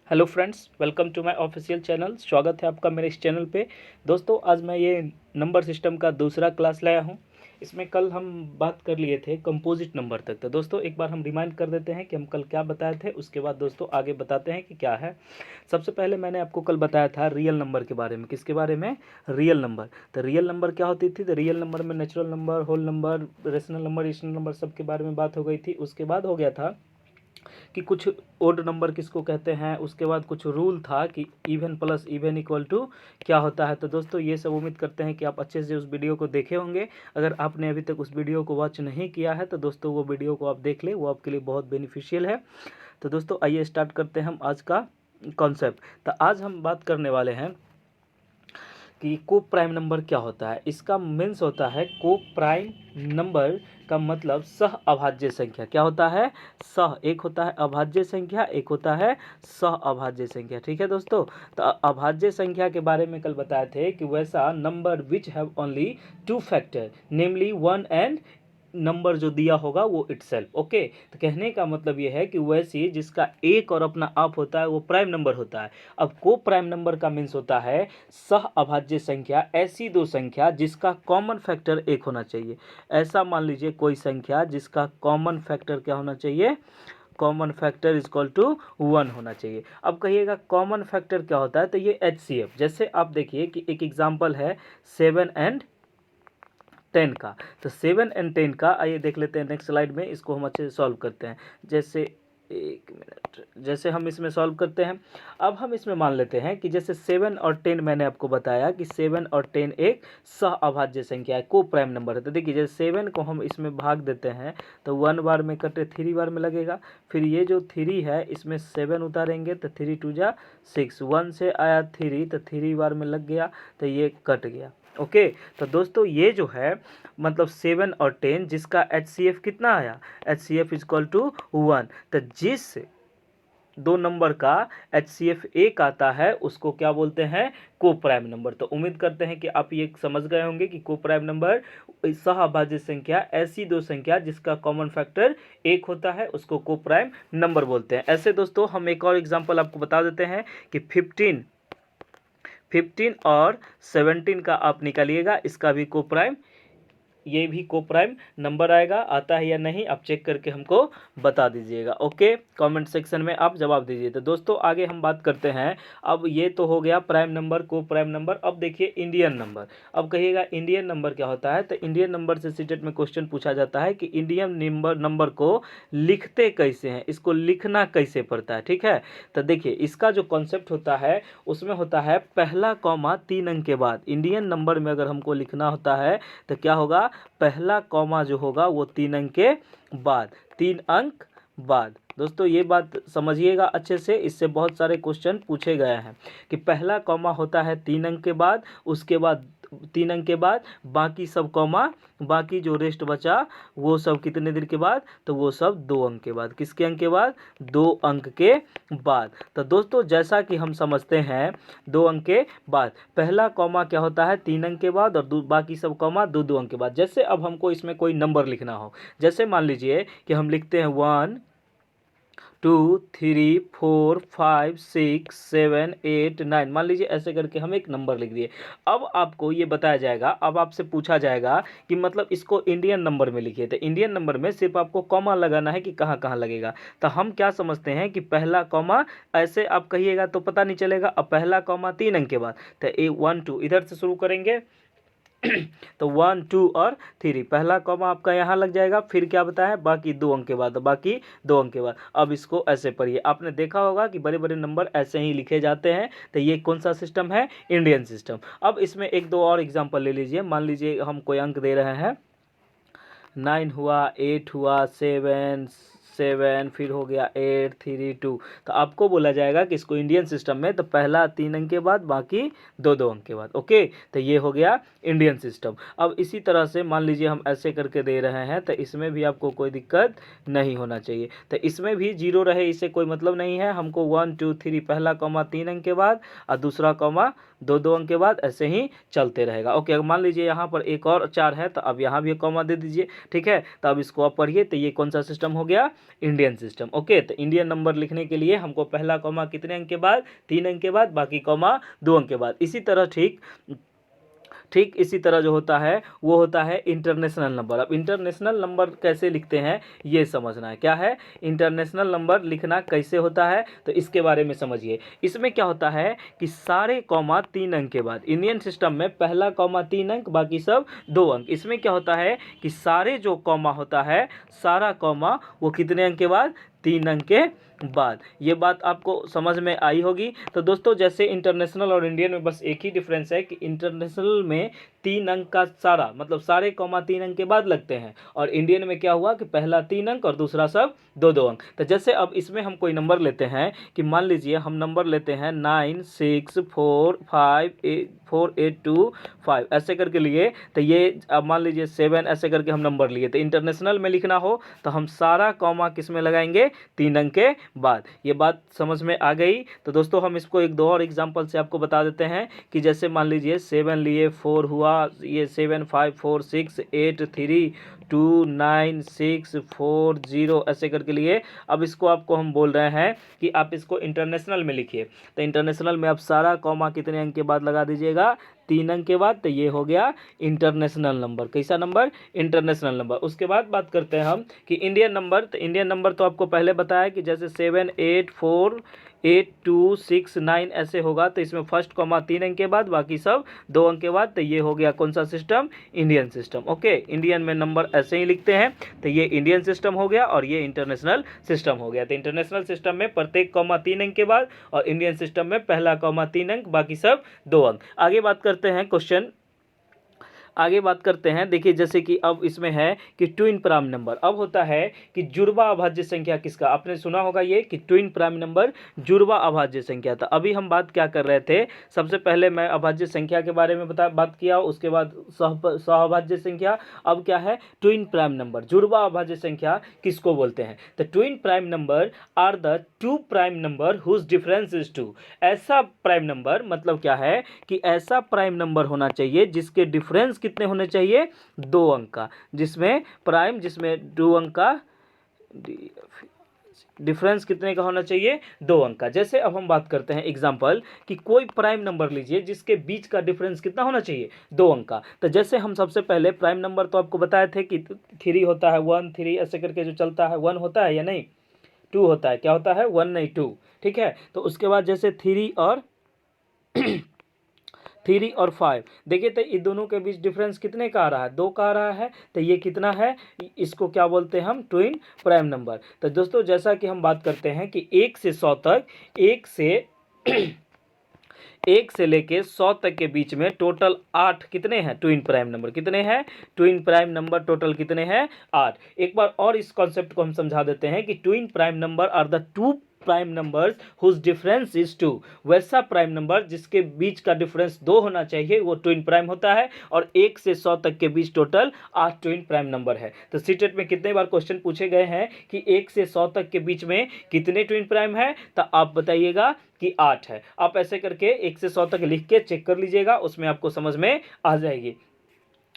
Hello friends, welcome to my official channel. स्वागत है आपका मेरे इस चैनल पे। दोस्तों, आज मैं ये नंबर सिस्टम का दूसरा क्लास लाया हूँ। इसमें कल हम बात कर लिए थे कंपोजिट नंबर तक। तो दोस्तों, एक बार हम रिमाइंड कर देते हैं कि हम कल क्या बताए थे। उसके बाद दोस्तों आगे बताते हैं कि क्या है। सबसे पहले मैंने आपको कल बताया था रियल नंबर के बारे में। किसके बारे में? Real number. तो रियल नंबर क्या होती थी? तो रियल नंबर में natural number, whole number, rational number, rational number सब के बारे में बात हो गई थी। उसके बाद हो गया था कि कुछ ओड नंबर किसको कहते हैं। उसके बाद कुछ रूल था कि even plus even equal to क्या होता है। तो दोस्तों, ये सब उम्मीद करते हैं कि आप अच्छे से उस वीडियो को देखे होंगे। अगर आपने अभी तक उस वीडियो को वॉच नहीं किया है तो दोस्तों वो वीडियो को आप देख ले, वो आपके लिए बहुत बेनिफिशियल है। तो दोस्तों आइए स्टार्ट करते हैं हम आज का कॉन्सेप्ट। तो आज हम बात करने वाले हैं कि को प्राइम नंबर क्या होता है। इसका मीन्स होता है को प्राइम नंबर का मतलब सह अभाज्य संख्या। क्या होता है? सह। एक होता है अभाज्य संख्या, एक होता है सह अभाज्य संख्या। ठीक है दोस्तों। तो अभाज्य संख्या के बारे में कल बताए थे कि वैसा number which have only two factor, namely 1 and number जो दिया होगा वो इटसेल्फ। ओके, तो कहने का मतलब ये है कि वैसे जिसका एक और अपना आप होता है वो प्राइम नंबर होता है। अब को प्राइम नंबर का मीन्स होता है सह अभाज्य संख्या, ऐसी दो संख्या जिसका कॉमन फैक्टर एक होना चाहिए। ऐसा मान लीजिए कोई संख्या जिसका कॉमन फैक्टर क्या होना चाहिए? Common factor is equal to 1 होना चाहिए। अब कहिएगा कॉमन फैक्टर क्या होता है? तो ये HCF। जैसे आप देखिए कि एक एग्जाम्पल है 7 एंड 10 का। तो 7 एंड 10 का आइए देख लेते हैं नेक्स्ट स्लाइड में। इसको हम अच्छे से सॉल्व करते हैं। जैसे एक मिनट, जैसे हम इसमें सॉल्व करते हैं। अब हम इसमें मान लेते हैं कि जैसे 7 और 10 मैंने आपको बताया कि 7 और 10 एक सह अभाज्य संख्या है, को प्राइम नंबर है। तो देखिए जैसे 7 को हम इसमें भाग देते हैं तो 1 बार में कटे 3 बार में लगेगा। फिर ये जो 3 है इसमें 7 उतारेंगे तो 3 2 जा 6, 1 से आया 3 तो 3 बार में लग गया तो ये कट गया। ओके, तो दोस्तों ये जो है मतलब 7 और 10 जिसका HCF कितना आया? HCF is equal to 1। तो जिस दो नंबर का HCF एक आता है उसको क्या बोलते हैं? को प्राइम नंबर। तो उम्मीद करते हैं कि आप ये समझ गए होंगे कि को प्राइम नंबर सहअभाज्य संख्या, ऐसी दो संख्या जिसका कॉमन फैक्टर एक होता है उसको को प्राइम नंबर बोलते हैं। ऐसे दोस्तों हम एक और एग्जांपल आपको बता देते हैं कि 15 और 17 का आप निकालिएगा, इसका भी को प्राइम, ये भी को प्राइम नंबर आएगा। आता है या नहीं आप चेक करके हमको बता दीजिएगा। ओके, कमेंट सेक्शन में आप जवाब दीजिए। तो दोस्तों आगे हम बात करते हैं। अब ये तो हो गया प्राइम नंबर, को प्राइम नंबर। अब देखिए इंडियन नंबर। अब कहिएगा इंडियन नंबर क्या होता है? तो इंडियन नंबर से सीटेट में क्वेश्चन पूछा जाता है कि इंडियन नंबर को लिखते कैसे हैं, इसको लिखना कैसे पड़ता है। ठीक है, तो देखिए इसका जो कॉन्सेप्ट होता है उसमें होता है पहला कॉमा 3 अंक के बाद। इंडियन नंबर में अगर हमको लिखना होता है तो क्या होगा? पहला कॉमा जो होगा वो 3 अंक के बाद, 3 अंक बाद। दोस्तों ये बात समझिएगा अच्छे से, इससे बहुत सारे क्वेश्चन पूछे गए हैं कि पहला कॉमा होता है 3 अंक के बाद, उसके बाद 3 अंक के बाद बाकी सब कॉमा, बाकी जो रेस्ट बचा वो सब कितने देर के बाद? तो वो सब 2 अंक के बाद। किसके अंक के बाद? 2 अंक के बाद। तो दोस्तों जैसा कि हम समझते हैं 2 अंक के बाद पहला कॉमा क्या होता है? 3 अंक के बाद, और बाकी सब कॉमा 2 अंक के बाद। जैसे अब हमको इसमें कोई नंबर लिखना हो, जैसे मान लीजिए कि हम लिखते हैं 1 2 3 4 5 6 7 8 9, मान लीजिए ऐसे करके हम एक नंबर लिख दिए। अब आपको ये बताया जाएगा, अब आपसे पूछा जाएगा कि मतलब इसको इंडियन नंबर में लिखिए। तो इंडियन नंबर में सिर्फ आपको कॉमा लगाना है कि कहाँ कहाँ लगेगा। तो हम क्या समझते हैं कि पहला कॉमा, ऐसे आप कहिएगा तो पता नहीं चलेगा। अब पहला कॉमा 3 अंक के बाद तो 1 2 इधर से शुरू करेंगे तो 1 2 और 3, पहला कॉमा आपका यहाँ लग जाएगा। फिर क्या बताया? बाकी 2 अंक के बाद, तो बाकी 2 अंक के बाद। अब इसको ऐसे पढ़िए। आपने देखा होगा कि बड़े बड़े नंबर ऐसे ही लिखे जाते हैं। तो ये कौन सा सिस्टम है? Indian system. अब इसमें एक दो और एग्जाम्पल ले लीजिए। मान लीजिए हम कोई अंक दे रहे हैं, 9 हुआ, 8 हुआ, 7 7, फिर हो गया 8 3 2। तो आपको बोला जाएगा कि इसको इंडियन सिस्टम में तो पहला 3 अंक के बाद, बाकी 2 अंक के बाद। ओके, तो ये हो गया इंडियन सिस्टम। अब इसी तरह से मान लीजिए हम ऐसे करके दे रहे हैं तो इसमें भी आपको कोई दिक्कत नहीं होना चाहिए। तो इसमें भी 0 रहे इससे कोई मतलब नहीं है। हमको 1 2 3 पहला कॉमा 3 अंक के बाद और दूसरा कॉमा 2 अंक के बाद, ऐसे ही चलते रहेगा। ओके, मान लीजिए यहाँ पर एक और 4 है तो अब यहाँ भी कॉमा दे दीजिए। ठीक है, तो अब इसको आप पढ़िए। तो ये कौन सा सिस्टम हो गया? Indian system. ओके, तो इंडियन नंबर लिखने के लिए हमको पहला कॉमा कितने अंक के बाद, 3 अंक के बाद, बाकी कॉमा 2 अंक के बाद। इसी तरह ठीक इसी तरह जो होता है वो होता है इंटरनेशनल नंबर। अब इंटरनेशनल नंबर कैसे लिखते हैं ये समझना है। क्या है इंटरनेशनल नंबर लिखना कैसे होता है, तो इसके बारे में समझिए। इसमें क्या होता है कि सारे कॉमा 3 अंक के बाद, इंडियन सिस्टम में पहला कॉमा 3 अंक, बाकी सब 2 अंक। इसमें क्या होता है कि सारे जो कॉमा होता है, सारा कॉमा वो कितने अंक के बाद, 3 अंक के बाद। ये बात आपको समझ में आई होगी। तो दोस्तों जैसे इंटरनेशनल और इंडियन में बस एक ही डिफरेंस है कि इंटरनेशनल में 3 अंक का सारा मतलब सारे कॉमा 3 अंक के बाद लगते हैं, और इंडियन में क्या हुआ कि पहला 3 अंक और दूसरा सब 2-2 अंक। तो जैसे अब इसमें हम कोई नंबर लेते हैं कि मान लीजिए हम नंबर लेते हैं 96458482 ऐसे करके लिए, तो ये अब मान लीजिए 7 ऐसे करके हम नंबर लिए। तो इंटरनेशनल में लिखना हो तो हम सारा कॉमा किस में लगाएंगे, 3 अंक के बाद। ये बात समझ में आ गई। तो दोस्तों हम इसको एक दो और एग्जांपल से आपको बता देते हैं कि जैसे मान लीजिए 7 लिए 4 हुआ, ये 7 5 4 6 8 3 2 9 6 4 0 ऐसे करके लिए। अब इसको आपको हम बोल रहे हैं कि आप इसको इंटरनेशनल में लिखिए। तो इंटरनेशनल में आप सारा कॉमा कितने अंक के बाद लगा दीजिएगा, 3 अंक के बाद। तो ये हो गया इंटरनेशनल नंबर। कैसा नंबर, इंटरनेशनल नंबर। उसके बाद बात करते हैं हम कि इंडियन नंबर। तो इंडियन नंबर तो आपको पहले बताया कि जैसे 7 8 4 8 2 6 9 ऐसे होगा। तो इसमें फर्स्ट कॉमा 3 अंक के बाद, बाकी सब 2 अंक के बाद। तो ये हो गया कौन सा system, Indian system. Okay, Indian में नंबर ऐसे ही लिखते हैं। तो ये इंडियन सिस्टम हो गया और ये इंटरनेशनल सिस्टम हो गया। तो इंटरनेशनल सिस्टम में प्रत्येक कॉमा 3 अंक के बाद, और इंडियन सिस्टम में पहला कॉमा 3 अंक, बाकी सब 2 अंक। आगे बात करते हैं क्वेश्चन, आगे बात करते हैं। देखिए जैसे कि अब इसमें है कि ट्विन प्राइम नंबर। अब होता है कि जुड़वा अभाज्य संख्या किसका, आपने सुना होगा ये कि ट्विन प्राइम नंबर जुड़वा अभाज्य संख्या था। अभी हम बात क्या कर रहे थे, सबसे पहले मैं अभाज्य संख्या के बारे में बात किया, उसके बाद सहअभाज्य संख्या। अब क्या है ट्विन प्राइम नंबर, जुड़वा अभाज्य संख्या किसको बोलते हैं। तो twin prime number are the two prime number whose difference is 2। ऐसा प्राइम नंबर मतलब क्या है कि ऐसा प्राइम नंबर होना चाहिए जिसके डिफरेंस कितने होने चाहिए, 2 अंक का, जिसमें प्राइम, जिसमें 2 अंक का डिफरेंस कितने का होना चाहिए, 2 अंक का। जैसे अब हम बात करते हैं एग्जांपल कि कोई प्राइम नंबर लीजिए जिसके बीच का डिफरेंस कितना होना चाहिए, 2 अंक का। तो जैसे हम सबसे पहले प्राइम नंबर तो आपको बताए थे कि 3 होता है, 1 3 ऐसे करके जो चलता है, 1 होता है या नहीं, 2 होता है, क्या होता है 1 नहीं 2, ठीक है। तो उसके बाद जैसे 3 और 5 देखिए, तो ये दोनों के बीच डिफरेंस कितने का आ रहा है, 2 का आ रहा है। तो ये कितना है, इसको क्या बोलते हैं हम, ट्विन प्राइम नंबर। तो दोस्तों जैसा कि हम बात करते हैं कि 1 से 100 तक, 1 से लेके 100 तक के बीच में टोटल 8 कितने हैं ट्विन प्राइम नंबर, कितने हैं ट्विन प्राइम नंबर, टोटल कितने हैं 8। एक बार और इस कॉन्सेप्ट को हम समझा देते हैं कि twin prime number are the two prime numbers whose difference is 2। वैसा प्राइम नंबर जिसके बीच का डिफरेंस 2 होना चाहिए वो ट्विन प्राइम होता है, और 1 से 100 तक के बीच टोटल 8 ट्विन प्राइम नंबर है। तो सीटेट में कितने बार क्वेश्चन पूछे गए हैं कि 1 से 100 तक के बीच में कितने ट्विन प्राइम है, तो आप बताइएगा कि 8 है। आप ऐसे करके 1 से 100 तक लिख के चेक कर लीजिएगा, उसमें आपको समझ में आ जाएगी।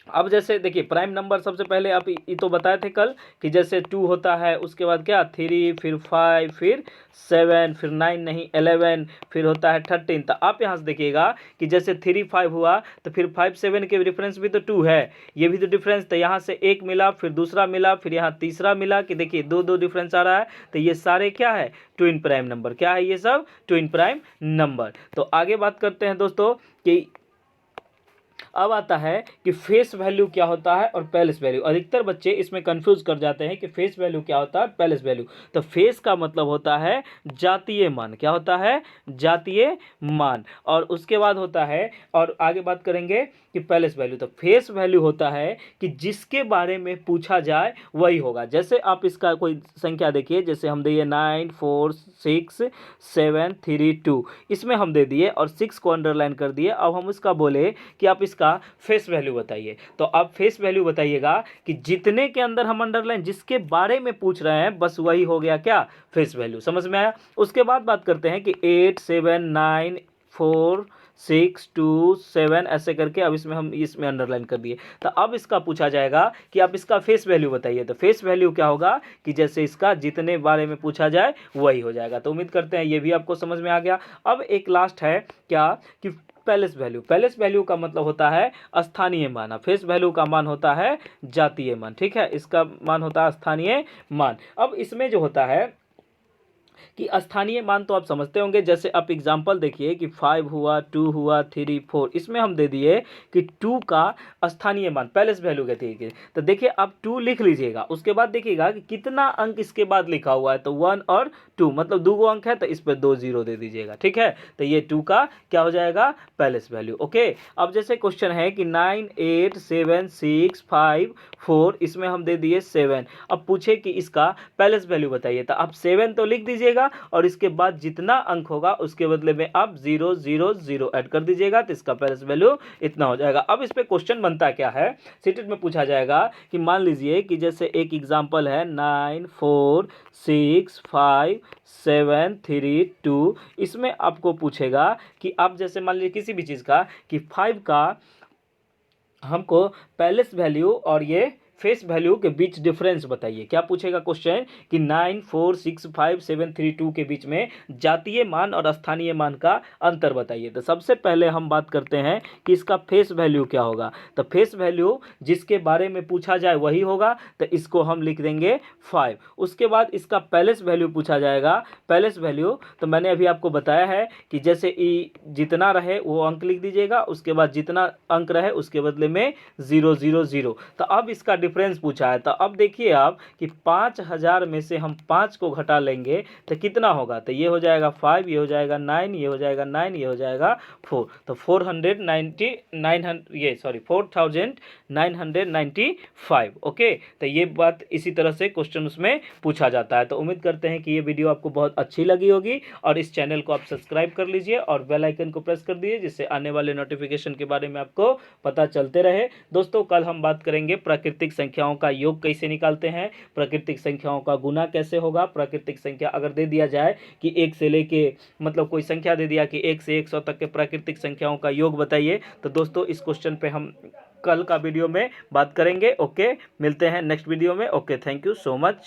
अब जैसे देखिए प्राइम नंबर सबसे पहले आप ये तो बताए थे कल कि जैसे 2 होता है, उसके बाद क्या 3, फिर 5, फिर 7, फिर 9 नहीं 11, फिर होता है 13। तो आप यहाँ से देखिएगा कि जैसे 3 5 हुआ, तो फिर 5 7 के डिफरेंस भी तो 2 है, ये भी तो डिफरेंस। तो यहाँ से एक मिला, फिर दूसरा मिला, फिर यहाँ तीसरा मिला, कि देखिए 2 डिफरेंस आ रहा है। तो ये सारे क्या है ट्विन प्राइम नंबर, क्या है ये सब ट्विन प्राइम नंबर। तो आगे बात करते हैं दोस्तों कि अब आता है कि फेस वैल्यू क्या होता है और पैलेस वैल्यू। अधिकतर बच्चे इसमें कंफ्यूज कर जाते हैं कि फेस वैल्यू क्या होता है, पैलेस वैल्यू। तो फेस का मतलब होता है जातीय मान, क्या होता है जातीय मान, और उसके बाद होता है, और आगे बात करेंगे कि पैलेस वैल्यू। तो फेस वैल्यू होता है कि जिसके बारे में पूछा जाए वही होगा। जैसे आप इसका कोई संख्या देखिए, जैसे हम दिए 9 4 6 7 3 2, इसमें हम दे दिए और 6 को अंडरलाइन कर दिए। अब हम उसका बोले कि आप इसका फेस वैल्यू बताइए, तो आप फेस वैल्यू बताइएगा कि जितने के अंदर हम अंडरलाइन, जिसके बारे में पूछ रहे हैं बस वही हो गया क्या फेस वैल्यू। समझ में आया। उसके बाद बात करते हैं कि 8 7 9 4 6 2 7 ऐसे करके अब इसमें हम इसमें अंडरलाइन कर दिए। तो अब इसका पूछा जाएगा कि आप इसका फेस वैल्यू बताइए। तो फेस वैल्यू क्या होगा कि जैसे इसका जितने बारे में पूछा जाए वही हो जाएगा। तो उम्मीद करते हैं ये भी आपको समझ में आ गया। अब एक लास्ट है क्या कि पैलेस वैल्यू। पैलेस वैल्यू का मतलब होता है स्थानीय मान, फेस वैल्यू का मान होता है जातीय मान, ठीक है, इसका मान होता है स्थानीय मान। अब इसमें जो होता है कि स्थानीय मान तो आप समझते होंगे, जैसे आप एग्जांपल देखिए कि 5 हुआ, 2 हुआ, 3 4, इसमें हम दे दिए कि 2 का स्थानीय मान पैलेस वैल्यू कहते हैं। तो देखिए आप 2 लिख लीजिएगा, उसके बाद देखिएगा कि कितना अंक इसके बाद लिखा हुआ है। तो 1 और 2 मतलब 2 अंक है, तो इस पर 2 0 दे दीजिएगा, ठीक है। तो ये 2 का क्या हो जाएगा पैलेस वैल्यू। ओके, अब जैसे क्वेश्चन है कि 9 8 7 6 5 4, इसमें हम दे दिए 7। अब पूछे कि इसका पैलेस वैल्यू बताइए। तो आप 7 तो लिख दीजिएगा और इसके बाद जितना अंक होगा उसके बदले में आप 0 0 0 ऐड कर दीजिएगा, तो इसका पैलेस वैल्यू इतना हो जाएगा। अब इस पे क्वेश्चन बनता क्या है, सीटेट में पूछा जाएगा कि मान लीजिए कि जैसे एक एग्जांपल है 9 4 6 5 7 3 2, इसमें आपको पूछेगा कि आप जैसे मान लीजिए किसी भी चीज़ का कि 5 का हमको पैलेस वैल्यू और ये फेस वैल्यू के बीच डिफरेंस बताइए। क्या पूछेगा क्वेश्चन कि 9 4 6 5 7 3 2 के बीच में जातीय मान और स्थानीय मान का अंतर बताइए। तो सबसे पहले हम बात करते हैं कि इसका फेस वैल्यू क्या होगा। तो फेस वैल्यू जिसके बारे में पूछा जाए वही होगा, तो इसको हम लिख देंगे 5। उसके बाद इसका पैलेस वैल्यू पूछा जाएगा। पैलेस वैल्यू तो मैंने अभी आपको बताया है कि जैसे जितना रहे वो अंक लिख दीजिएगा, उसके बाद जितना अंक रहे उसके बदले में 0 0 0। तो अब इसका डिफरेंस पूछा है। तो अब देखिए आप कि 5000 में से हम 5 को घटा लेंगे तो कितना होगा। तो ये हो जाएगा 5, ये हो जाएगा 9, ये हो जाएगा 9, ये हो जाएगा 4। तो 4995। ओके, तो ये बात इसी तरह से क्वेश्चन उसमें पूछा जाता है। तो उम्मीद करते हैं कि ये वीडियो आपको बहुत अच्छी लगी होगी और इस चैनल को आप सब्सक्राइब कर लीजिए और बेल आइकन को प्रेस कर दीजिए, जिससे आने वाले नोटिफिकेशन के बारे में आपको पता चलते रहे। दोस्तों कल हम बात करेंगे प्राकृतिक संख्याओं का योग कैसे निकालते हैं, प्राकृतिक संख्याओं का गुना कैसे होगा। प्राकृतिक संख्या अगर दे दिया जाए कि 1 से लेके मतलब कोई संख्या दे दिया कि 1 से 100 तक के प्राकृतिक संख्याओं का योग बताइए, तो दोस्तों इस क्वेश्चन पे हम कल का वीडियो में बात करेंगे। ओके, मिलते हैं नेक्स्ट वीडियो में। Okay, thank you so much.